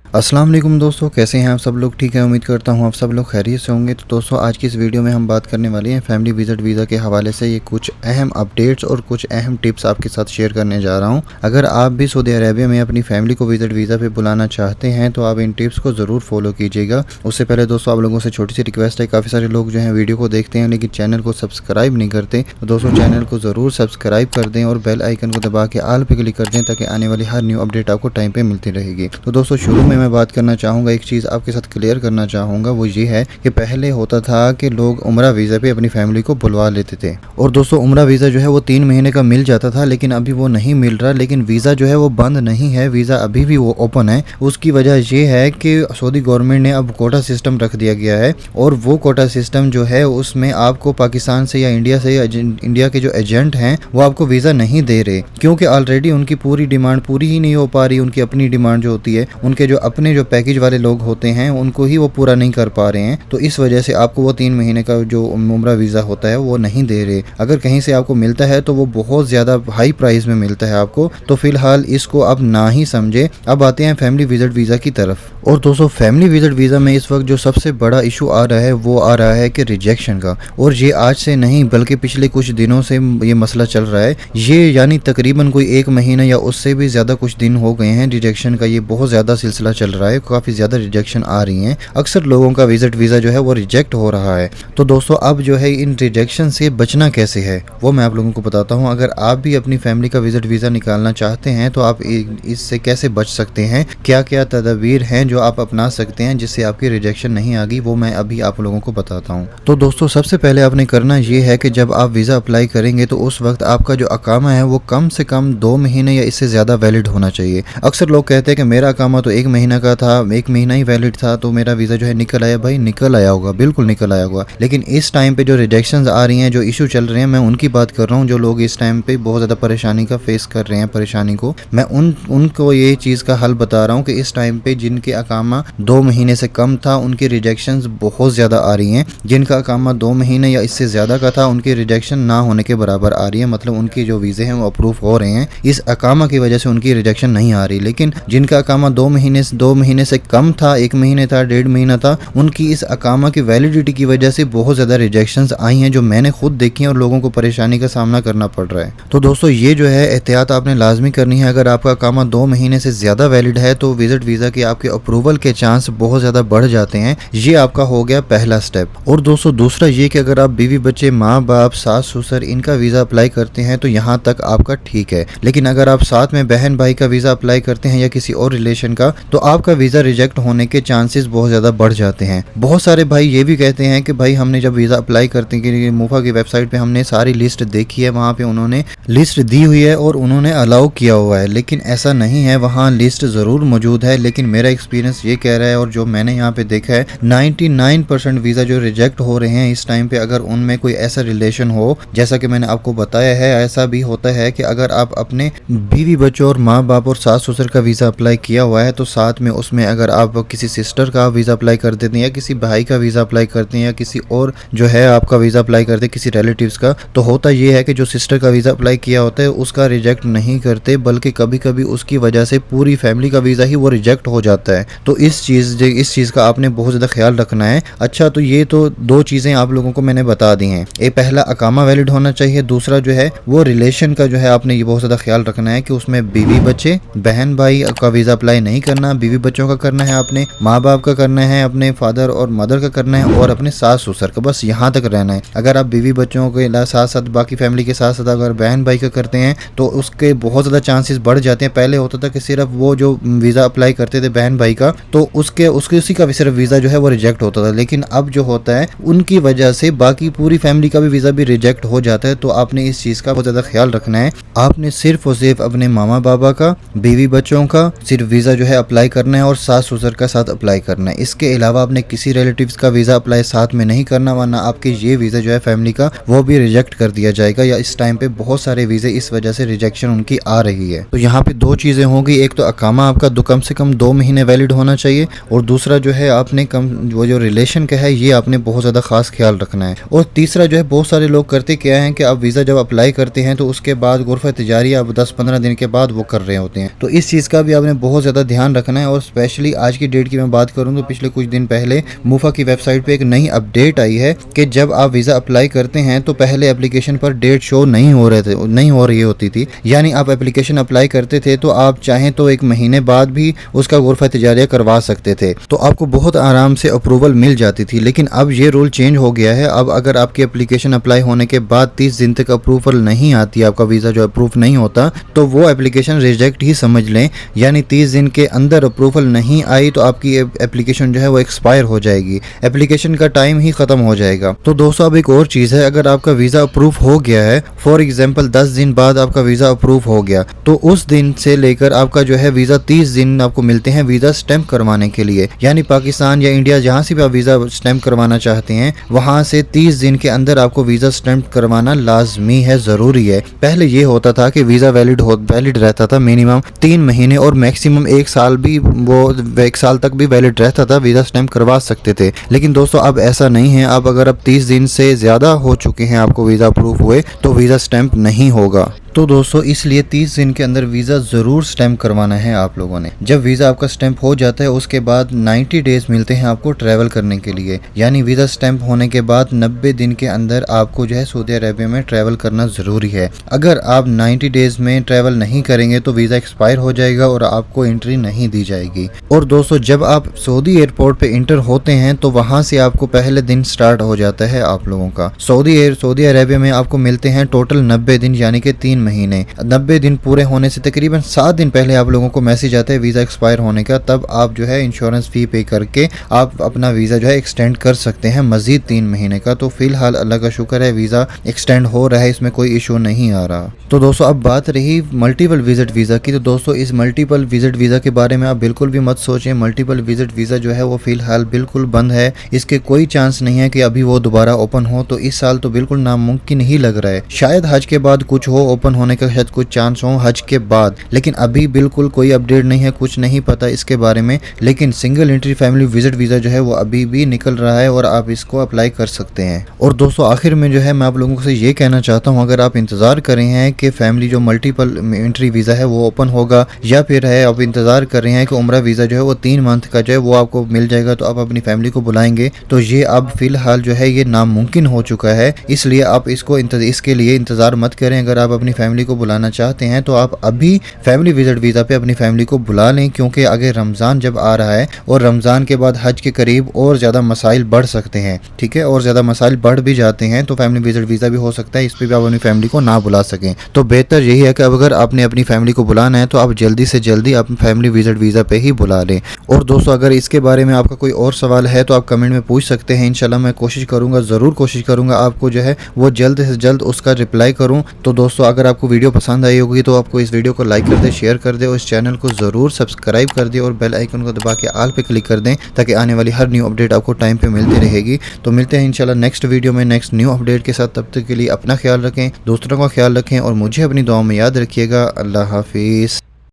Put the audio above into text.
अस्सलाम वालेकुम दोस्तों, कैसे हैं आप सब लोग। ठीक है, उम्मीद करता हूं आप सब लोग खैरियत से होंगे। तो दोस्तों, आज की इस वीडियो में हम बात करने वाले हैं फैमिली विजिट वीज़ा के हवाले से। ये कुछ अहम अपडेट्स और कुछ अहम टिप्स आपके साथ शेयर करने जा रहा हूं। अगर आप भी सऊदी अरेबिया में अपनी फैमिली को विजिट वीज़ा पे बुलाना चाहते हैं तो आप इन टिप्स को ज़रूर फॉलो कीजिएगा। उससे पहले दोस्तों, आप लोगों से छोटी सी रिक्वेस्ट है, काफ़ी सारे लोग जो हैं वीडियो को देखते हैं लेकिन चैनल को सब्सक्राइब नहीं करते। तो दोस्तों, चैनल को ज़रूर सब्सक्राइब कर दें और बेल आइकन को दबा के ऑल पे क्लिक कर दें ताकि आने वाली हर न्यू अपडेट आपको टाइम पे मिलती रहेगी। तो दोस्तों, शुरू में मैं बात करना चाहूँगा, एक चीज़ आपके साथ क्लियर करना चाहूँगा, वो ये है कि पहले होता था कि लोग उम्रा वीज़ा पे अपनी फैमिली को बुलवा लेते थे। और दोस्तों, उम्रा वीज़ा जो है वो 3 महीने का मिल जाता था, लेकिन अभी वो नहीं मिल रहा। लेकिन वीज़ा जो है वो बंद नहीं है, वीज़ा अभी भी वो ओपन है। उसकी वजह ये है कि सऊदी गवर्नमेंट ने अब कोटा सिस्टम रख दिया गया है। और वो कोटा सिस्टम जो है उसमें आपको पाकिस्तान से या इंडिया से या इंडिया के जो एजेंट हैं वो आपको वीज़ा नहीं दे रहे, क्योंकि ऑलरेडी उनकी पूरी डिमांड पूरी ही नहीं हो पा रही। उनकी अपनी डिमांड जो होती है, उनके जो अपने जो पैकेज वाले लोग होते हैं उनको ही वो पूरा नहीं कर पा रहे हैं। तो इस वजह से आपको वो 3 महीने का जो उम्रा वीज़ा होता है वो नहीं दे रहे। अगर कहीं से आपको मिलता है तो वो बहुत ज़्यादा हाई प्राइस में मिलता है आपको। तो फिलहाल इसको अब ना ही समझे। अब आते हैं फैमिली विजिट वीज़ा की तरफ। और दोस्तों, फैमिली विजिट वीज़ा में इस वक्त जो सबसे बड़ा इशू आ रहा है वो आ रहा है कि रिजेक्शन का। और ये आज से नहीं बल्कि पिछले कुछ दिनों से ये मसला चल रहा है। ये यानी तकरीबन कोई 1 महीना या उससे भी ज़्यादा कुछ दिन हो गए हैं रिजेक्शन का। ये बहुत ज़्यादा सिलसिला चल रहा है, काफ़ी ज़्यादा रिजेक्शन आ रही हैं। अक्सर लोगों का विजिट वीज़ा जो है वो रिजेक्ट हो रहा है। तो दोस्तों, अब जो है इन रिजेक्शन से बचना कैसे है वो मैं आप लोगों को बताता हूँ। अगर आप भी अपनी फैमिली का विजिट वीज़ा निकालना चाहते हैं तो आप इससे कैसे बच सकते हैं, क्या क्या तदबीर हैं जो आप अपना सकते हैं जिससे आपकी रिजेक्शन नहीं आ गई, वो मैं अभी आप लोगों को बताता हूँ। तो दोस्तों, सबसे पहले आपने करना ये है कि जब आप वीज़ा अप्लाई करेंगे तो उस वक्त आपका जो अकामा है वो कम से कम 2 महीने या इससे ज़्यादा वैलिड होना चाहिए। अक्सर लोग कहते हैं कि मेरा अकामा तो 1 महीना का था, 1 महीना ही वैलिड था, तो मेरा वीज़ा जो है निकल आया। भाई, निकल आया होगा, बिल्कुल निकल आया होगा। लेकिन इस टाइम पे जो रिजेक्शंस आ रही हैं, जो इशू चल रहे हैं, मैं उनकी बात कर रहा हूँ। जो लोग इस टाइम पे बहुत ज़्यादा परेशानी का फेस कर रहे हैं, परेशानी को मैं उनको ये चीज़ का हल बता रहा हूँ कि इस टाइम पे जिनके अकामा 2 महीने से कम था उनकी रिजेक्शंस बहुत ज़्यादा आ रही हैं। जिनका अकामा 2 महीने या इससे ज़्यादा का था उनकी रिजेक्शन ना होने के बराबर आ रही है। मतलब उनकी जो वीज़े हैं वो अप्रूव हो रहे हैं, इस अकामा की वजह से उनकी रिजेक्शन नहीं आ रही। लेकिन जिनका अकामा 2 महीने से कम था, 1 महीने था, 1.5 महीना था, उनकी इस अकामा की वैलिडिटी की वजह से बहुत ज़्यादा रिजेक्शंस आई हैं, जो मैंने खुद देखी हैं और लोगों को परेशानी का सामना करना पड़ रहा है। तो दोस्तों, ये जो है एहतियात आपने लाजमी करनी है। अगर आपका अकामा 2 महीने से ज़्यादा वैलिड है तो विजिट वीज़ा के आपके अप्रूवल के चांस बहुत ज़्यादा बढ़ जाते हैं। ये आपका हो गया पहला स्टेप। और दोस्तों, दूसरा ये कि अगर आप बीवी बच्चे, माँ बाप, सास ससुर इनका वीज़ा अप्लाई करते हैं तो यहाँ तक आपका ठीक है। लेकिन अगर आप साथ में बहन भाई का वीज़ा अप्लाई करते हैं या किसी और रिलेशन का, तो आपका वीज़ा रिजेक्ट होने के चांसेस बहुत ज़्यादा बढ़ जाते हैं। बहुत सारे भाई ये भी कहते हैं कि भाई हमने जब वीज़ा अप्लाई करते हैं, मुफा की वेबसाइट पे हमने सारी लिस्ट देखी है, वहाँ पे उन्होंने लिस्ट दी हुई है और उन्होंने अलाउ किया हुआ है। लेकिन ऐसा नहीं है, वहाँ लिस्ट ज़रूर मौजूद है। लेकिन मेरा एक्सपीरियंस ये कह रहा है और जो मैंने यहाँ पे देखा है, 99% वीज़ा जो रिजेक्ट हो रहे हैं इस टाइम पे, अगर उनमें कोई ऐसा रिलेशन हो, जैसा कि मैंने आपको बताया है, ऐसा भी होता है कि अगर आप अपने बीवी बच्चों और माँ बाप और सास ससुर का वीज़ा अप्लाई किया हुआ है तो साथ में उसमें अगर आप किसी सिस्टर का वीज़ा अप्लाई कर देते हैं या किसी भाई का वीज़ा अप्लाई करते हैं या किसी और जो है आपका वीज़ा अप्लाई करते हैं किसी रिलेटिव्स का, तो होता ये है कि जो सिस्टर का वीज़ा अप्लाई किया होता है उसका रिजेक्ट नहीं करते, बल्कि कभी कभी उसकी वजह से पूरी फैमिली का वीज़ा ही वो रिजेक्ट हो जाता है। तो इस चीज़ का आपने बहुत ज़्यादा ख्याल रखना है। अच्छा, तो ये तो 2 चीज़ें आप लोगों को मैंने बता दी हैं। एक, पहला अकामा वैलिड होना चाहिए। दूसरा जो है वो रिलेशन का जो है आपने ये बहुत ज़्यादा ख्याल रखना है कि उसमें बीवी बच्चे, बहन भाई का वीज़ा अप्लाई नहीं करना, बीवी बच्चों का करना है, अपने माँ बाप का करना है, अपने फादर और मदर का करना है और अपने सास ससुर का, बस यहाँ तक रहना है। अगर आप बीवी बच्चों के साथ साथ बाकी फैमिली के साथ साथ अगर बहन भाई का करते हैं तो उसके बहुत ज़्यादा चांसेस बढ़ जाते हैं। पहले होता था कि सिर्फ वो जो वीज़ा अप्लाई करते थे बहन भाई का, तो उसी का भी सिर्फ वीज़ा जो है वो रिजेक्ट होता था। लेकिन अब जो होता है उनकी वजह से बाकी पूरी फैमिली का भी वीज़ा भी रिजेक्ट हो जाता है। तो आपने इस चीज़ का बहुत ज़्यादा ख्याल रखना है। आपने सिर्फ और सिर्फ अपने मामा बाबा का, बीवी बच्चों का सिर्फ वीज़ा जो है अप्लाई करना है और सास ससुर का साथ अप्लाई करना है। इसके अलावा आपने किसी रिलेटिव्स का वीज़ा अप्लाई साथ में नहीं करना, वरना आपके ये वीज़ा जो है फैमिली का वो भी रिजेक्ट कर दिया जाएगा। या इस टाइम पे बहुत सारे वीज़े इस वजह से रिजेक्शन उनकी आ रही है। तो यहाँ पे 2 चीज़ें होंगी, एक तो अकामा आपका कम से कम 2 महीने वैलिड होना चाहिए और दूसरा जो है आपने वो जो रिलेशन का है ये आपने बहुत ज़्यादा खास ख्याल रखना है। और तीसरा जो है, बहुत सारे लोग करते क्या हैं कि आप वीज़ा जब अप्लाई करते हैं तो उसके बाद गुरफ़ा तिजारिया अब 10-15 दिन के बाद वो कर रहे होते हैं। तो इस चीज़ का भी आपने बहुत ज़्यादा ध्यान रखना करना है। और स्पेशली आज की डेट की मैं बात करूं तो पिछले कुछ दिन पहले मुफा की वेबसाइट पे एक नई अपडेट आई है कि जब आप वीज़ा अप्लाई करते हैं तो पहले एप्लीकेशन पर डेट शो नहीं हो रही होती थी। यानी आप एप्लीकेशन अप्लाई करते थे तो आप चाहें तो 1 महीने बाद भी उसका गुरफा तिजारिया करवा सकते थे, तो आपको बहुत आराम से अप्रूवल मिल जाती थी। लेकिन अब ये रूल चेंज हो गया है। अब अगर आपकी एप्लीकेशन अप्लाई होने के बाद 30 दिन तक अप्रूवल नहीं आती, आपका वीज़ा जो अप्रूव नहीं होता, तो वो एप्लीकेशन रिजेक्ट ही समझ लें। यानी 30 दिन के अंदर अप्रूवल नहीं आई तो आपकी एप्लीकेशन जो है वो एक्सपायर हो जाएगी, एप्लीकेशन का टाइम ही खत्म हो जाएगा। तो दोस्तों अब एक और चीज़ है, अगर आपका वीज़ा अप्रूव हो गया है, फॉर एग्जाम्पल 10 दिन बाद आपका वीज़ा अप्रूव हो गया, तो उस दिन से लेकर आपका जो है वीज़ा 30 दिन आपको मिलते हैं वीज़ा स्टैंप करवाने के लिए। यानी पाकिस्तान या इंडिया जहाँ से भी आप वीज़ा स्टैंप करवाना चाहते हैं वहाँ से 30 दिन के अंदर आपको वीज़ा स्टैंप करवाना लाजमी है, ज़रूरी है। पहले ये होता था कि वीज़ा वैलिड रहता था मिनिमम 3 महीने और मैक्सिमम 1 साल भी, वो 1 साल तक भी वैलिड रहता था, वीज़ा स्टैंप करवा सकते थे। लेकिन दोस्तों अब ऐसा नहीं है। अब अगर अब 30 दिन से ज़्यादा हो चुके हैं आपको वीज़ा अप्रूव हुए तो वीज़ा स्टैंप नहीं होगा। तो दोस्तों इसलिए 30 दिन के अंदर वीज़ा ज़रूर स्टैंप करवाना है आप लोगों ने। जब वीज़ा आपका स्टैंप हो जाता है उसके बाद 90 डेज़ मिलते हैं आपको ट्रैवल करने के लिए। यानी वीज़ा स्टैंप होने के बाद 90 दिन के अंदर आपको जो है सऊदी अरेबिया में ट्रैवल करना ज़रूरी है। अगर आप 90 डेज़ में ट्रैवल नहीं करेंगे तो वीज़ा एक्सपायर हो जाएगा और आपको एंट्री नहीं दी जाएगी। और दोस्तों जब आप सऊदी एयरपोर्ट पे इंटर होते हैं तो वहाँ से आपको पहले दिन स्टार्ट हो जाता है आप लोगों का। सऊदी अरेबिया में आपको मिलते हैं टोटल 90 दिन, यानी कि 3 महीने। 90 दिन पूरे होने से तकरीबन 7 दिन पहले आप लोगों को मैसेज आता है वीज़ा एक्सपायर होने का। तब आप जो है इंश्योरेंस फ़ी पे करके आप अपना वीज़ा जो है एक्सटेंड कर सकते हैं मज़ीद 3 महीने का। तो फिलहाल अल्लाह का शुक्र है वीज़ा एक्सटेंड हो रहा है, इसमें कोई इशू नहीं आ रहा। तो दोस्तों अब बात रही मल्टीपल विजिट वीज़ा की। तो दोस्तों इस मल्टीपल विजिट वीज़ा के बारे में आप बिल्कुल भी मत सोचें। मल्टीपल विजिट वीज़ा जो है वो फ़िलहाल बिल्कुल बंद है, इसके कोई चांस नहीं है कि अभी वो दोबारा ओपन हो। तो इस साल तो बिल्कुल नामुमकिन ही लग रहा है। शायद हज के बाद कुछ हो, ओपन होने का शायद कुछ चांस हो हज के बाद, लेकिन अभी बिल्कुल कोई अपडेट नहीं है, कुछ नहीं पता इसके बारे में। लेकिन single entry family visit visa जो है वो अभी भी निकल रहा है और आप इसको अप्लाई कर सकते हैं। और दोस्तों आखिर में जो है मैं आप लोगों से ये कहना चाहता हूँ, अगर आप इंतज़ार कर रहे हैं कि फैमिली जो मल्टीपल एंट्री वीज़ा है वो ओपन होगा, या फिर है आप इंतज़ार कर रहे हैं कि उम्रा वीज़ा जो है वो 3 मंथ का जो है वो आपको मिल जाएगा तो आप अपनी फैमिली को बुलाएंगे, तो ये अब फिलहाल जो है ये नामुमकिन हो चुका है। इसलिए आप इसके लिए इंतज़ार मत करें। अगर आप अपनी फैमिली को बुलाना चाहते हैं तो आप अभी फैमिली विजिट वीज़ा पे अपनी फैमिली को बुला लें, क्योंकि आगे रमज़ान जब आ रहा है और रमज़ान के बाद हज के करीब और ज़्यादा मसाइल बढ़ सकते हैं, ठीक है, और ज़्यादा मसाइल बढ़ भी जाते हैं। तो फैमिली विजिट वीज़ा भी हो सकता है इस पर भी आप अपनी फैमिली को ना बुला सकें। तो बेहतर यही है कि अगर आपने अपनी फैमिली को बुलाना है तो आप जल्दी से जल्दी अपनी फैमिली विजिट वीज़ा पे ही बुला लें। और दोस्तों अगर इसके बारे में आपका कोई और सवाल है तो आप कमेंट में पूछ सकते हैं। इंशाल्लाह मैं कोशिश करूँगा, ज़रूर कोशिश करूँगा आपको जो है वो जल्द से जल्द उसका रिप्लाई करूँ। तो दोस्तों अगर आपको वीडियो पसंद आई होगी तो आपको इस वीडियो को लाइक कर दे, शेयर कर दे और इस चैनल को ज़रूर सब्सक्राइब कर दे और बेल आइकन को दबा के ऑल पे क्लिक कर दें, ताकि आने वाली हर न्यू अपडेट आपको टाइम पे मिलती रहेगी। तो मिलते हैं इंशाल्लाह नेक्स्ट वीडियो में नेक्स्ट न्यू अपडेट के साथ। तब तक के लिए अपना ख्याल रखें, दोस्तों का ख्याल रखें और मुझे अपनी दुआ में याद रखिएगा। अल्लाह हाफिज़।